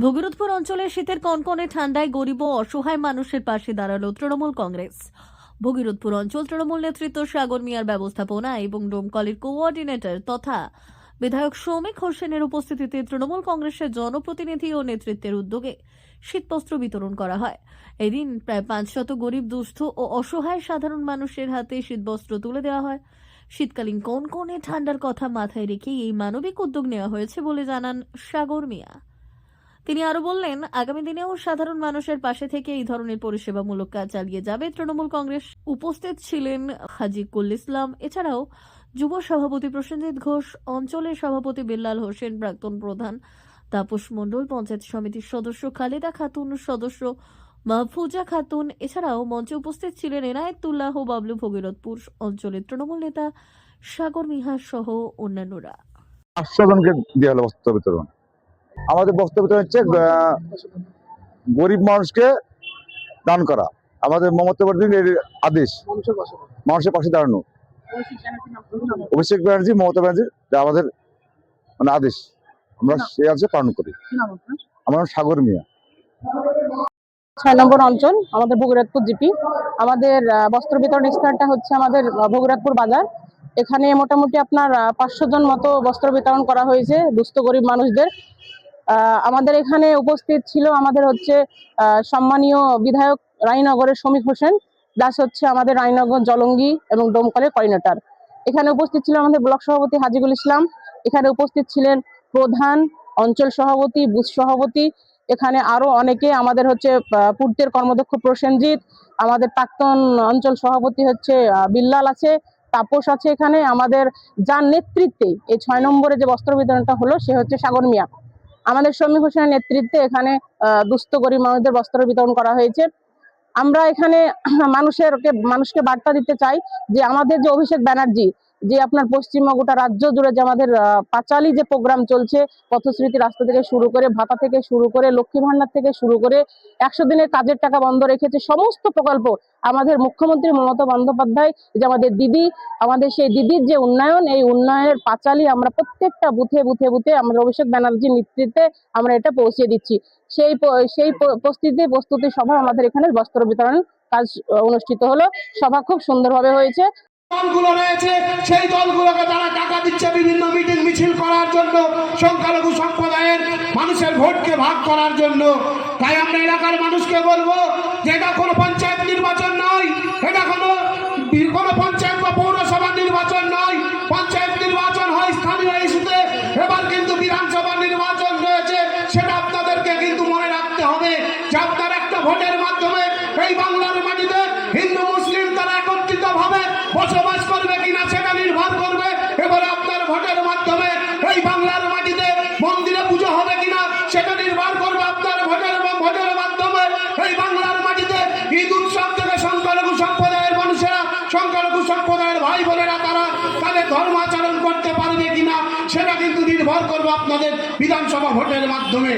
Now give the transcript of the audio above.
ভগীরথপুর অঞ্চলে শীতের কনকনে ঠান্ডায় গরিব ও অসহায় মানুষের পাশে দাঁড়ালো তৃণমূল কংগ্রেস। ভগীরথপুর অঞ্চল তৃণমূল নেতৃত্ব সাগর মিয়ার ব্যবস্থাপনা এবং ডোমকলের কোঅর্ডিনেটর তথা বিধায়ক সৌমিক হোসেনের উপস্থিতিতে তৃণমূল কংগ্রেসের জনপ্রতিনিধি ও নেতৃত্বের উদ্যোগে শীতবস্ত্র বিতরণ করা হয়। এদিন প্রায় 500 গরিব দুস্থ ও অসহায় সাধারণ মানুষের হাতে শীতবস্ত্র তুলে দেওয়া হয়। শীতকালীন কনকনে ঠান্ডার কথা মাথায় রেখে এই মানবিক উদ্যোগ নেওয়া হয়েছে বলে জানান সাগর মিয়া। তিনি আরো বললেন, আগামী দিনেও সাধারণ মানুষের পাশে থেকে এই ধরনের পরিষেবামূলক কাজ চালিয়ে যাবে তৃণমূল কংগ্রেস। উপস্থিত ছিলেন হাজী কুল ইসলাম, এছাড়াও যুব সভাপতি প্রসেনজিৎ ঘোষ, অঞ্চলের সভাপতি বিল্লাল হোসেন, প্রাক্তন প্রধান তাপস মণ্ডল, পঞ্চায়েত সমিতির সদস্য খালেদা খাতুন, সদস্য মাহফুজা খাতুন, এছাড়াও মঞ্চে উপস্থিত ছিলেন এনায়েতুল্লাহ বাবলু, ভগীরথপুর অঞ্চলের তৃণমূল নেতা সাগর মিহা সহ অন্যান্যরা। 500 জনকে দেওয়া হলো বস্ত্র বিতরণ। আমাদের বস্ত্র বিতরণ হচ্ছে গরিব মানুষকে দান করা। আমাদের মমতা ব্যানার্জির আদেশ, মানুষের পাশে দাঁড়ানো। অভিষেক ব্যানার্জি, মমতা ব্যানার্জি আমাদের আদেশ, আমরা সেই আদেশে পালন করি। আমার নাম সাগর মিয়া। 6 নম্বর অঞ্চল আমাদের ভগীরথপুর জিপি। আমাদের বস্ত্র বিতরণ স্থানটা হচ্ছে আমাদের ভগীরথপুর বাজার। এখানে মোটামুটি আপনার 500 জন মতো বস্ত্র বিতরণ করা হয়েছে দুস্থ গরিব মানুষদের। আমাদের এখানে উপস্থিত ছিল আমাদের হচ্ছে সম্মানীয় বিধায়ক রানীনগরের সৌমিক হোসেন, প্লাস হচ্ছে আমাদের রানীনগর জলঙ্গি এবং ডোমকলের কোঅর্ডিনেটর। এখানে উপস্থিত ছিল আমাদের ব্লক সভাপতি হাজিকুল ইসলাম। এখানে উপস্থিত ছিলেন প্রধান, অঞ্চল সভাপতি, বুথ সভাপতি। এখানে আরো অনেকে, আমাদের হচ্ছে পূর্তের কর্মদক্ষ প্রসেনজিৎ, আমাদের প্রাক্তন অঞ্চল সভাপতি হচ্ছে বিল্লাল আছে, তাপস আছে। এখানে আমাদের যার নেতৃত্বে এই 6 নম্বরে যে বস্ত্র বিতরণটা হলো সে হচ্ছে সাগর মিয়া। আমাদের সৌমিক হোসেনের নেতৃত্বে এখানে দুস্থ গরিব মানুষদের বস্ত্র বিতরণ করা হয়েছে। আমরা এখানে মানুষকে বার্তা দিতে চাই যে আমাদের যে অভিষেক ব্যানার্জি, যে আপনার পশ্চিমবঙ্গ গোটা রাজ্য জুড়ে যে আমাদের পাঁচালী যে প্রোগ্রাম চলছে, পথশ্রীতি রাস্তা থেকে শুরু করে, ভাতা থেকে শুরু করে, লক্ষ্মী ভান্ডার থেকে শুরু করে 100 দিনের কাজের টাকা বন্ধ রেখেছে, সমস্ত প্রকল্প আমাদের মুখ্যমন্ত্রী মমতা বন্দ্যোপাধ্যায়, যে আমাদের দিদি, আমাদের সেই দিদির যে উন্নয়ন, এই উন্নয়নের পাঁচালী আমরা প্রত্যেকটা বুথে বুথে বুথে আমাদের অভিষেক ব্যানার্জির নেতৃত্বে আমরা এটা পৌঁছে দিচ্ছি। সেই প্রস্তুতি সভা আমাদের এখানে বস্ত্র বিতরণ কাজ অনুষ্ঠিত হলো। সভা খুব সুন্দরভাবে হয়েছে। দলগুলো রয়েছে, সেই দলগুলোকে তারা টাকা দিচ্ছে বিভিন্ন মিটিং মিছিল করার জন্য, সংখ্যালঘু সম্প্রদায়ের মানুষের ভোটকে ভাগ করার জন্য। তাই আমরা এলাকার মানুষকে বলবো যে এটা কোনো পঞ্চায়েত নির্বাচন নয়, এটা কোনো পঞ্চায়েত বা পৌরসভা নির্বাচন নয়। পঞ্চায়েত নির্বাচন হয় স্থানীয় ইস্যুতে, এবার কিন্তু বিধানসভা নির্বাচন রয়েছে। সেটা আপনাদেরকে কিন্তু মনে রাখতে হবে যে আপনার একটা ভোটের মাধ্যমে এই বাংলার মাটিতে হিন্দু মুসলিম তারা একত্রিত ভাবে বসবাস করবে কিনা সেটা নির্ভর করবে। এবারে আপনার ভোটের মাধ্যমে এই বাংলার মাটিতে মন্দিরে পুজো হবে কিনা সেটা নির্ভর করবে আপনার ভোটের মাধ্যমে। এই বাংলার মাটিতে ঈদ উৎসব থেকে সংখ্যালঘু সম্প্রদায়ের মানুষেরা, সংখ্যালঘু সম্প্রদায়ের ভাই বোনেরা তারা তাদের ধর্মাচরণ করতে পারবে কিনা সেটা কিন্তু নির্ভর করবে আপনাদের বিধানসভা ভোটের মাধ্যমে।